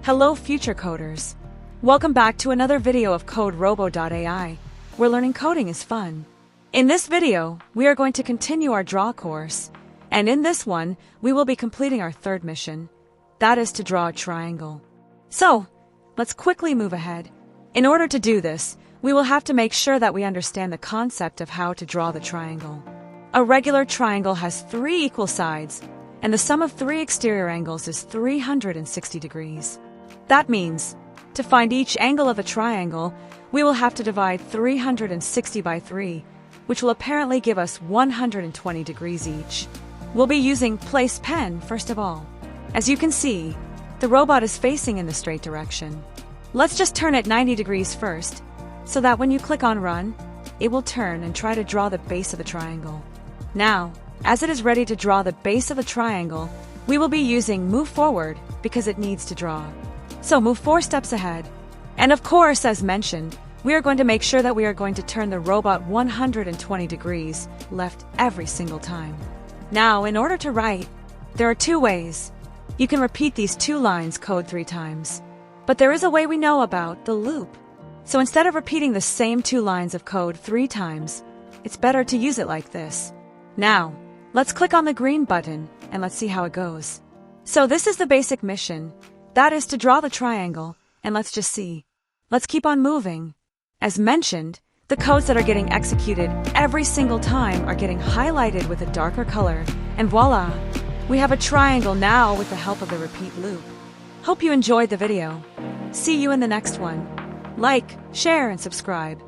Hello future coders. Welcome back to another video of CodeRobo.AI, where learning coding is fun. In this video, we are going to continue our draw course, and in this one, we will be completing our third mission. That is to draw a triangle. So, let's quickly move ahead. In order to do this, we will have to make sure that we understand the concept of how to draw the triangle. A regular triangle has 3 equal sides, and the sum of 3 exterior angles is 360 degrees. That means, to find each angle of a triangle, we will have to divide 360 by 3, which will apparently give us 120 degrees each. We'll be using place pen first of all. As you can see, the robot is facing in the straight direction. Let's just turn it 90 degrees first, so that when you click on run, it will turn and try to draw the base of the triangle. Now, as it is ready to draw the base of the triangle, we will be using move forward because it needs to draw. So move 4 steps ahead. And of course, as mentioned, we are going to make sure that we are going to turn the robot 120 degrees left every single time. Now, in order to write, there are 2 ways. You can repeat these 2 lines code 3 times. But there is a way we know about, the loop. So instead of repeating the same 2 lines of code 3 times, it's better to use it like this. Now, let's click on the green button and let's see how it goes. So this is the basic mission. That is to draw the triangle, and let's just see. Let's keep on moving. As mentioned, the codes that are getting executed every single time are getting highlighted with a darker color, and voila! We have a triangle now with the help of the repeat loop. Hope you enjoyed the video. See you in the next one. Like, share, and subscribe.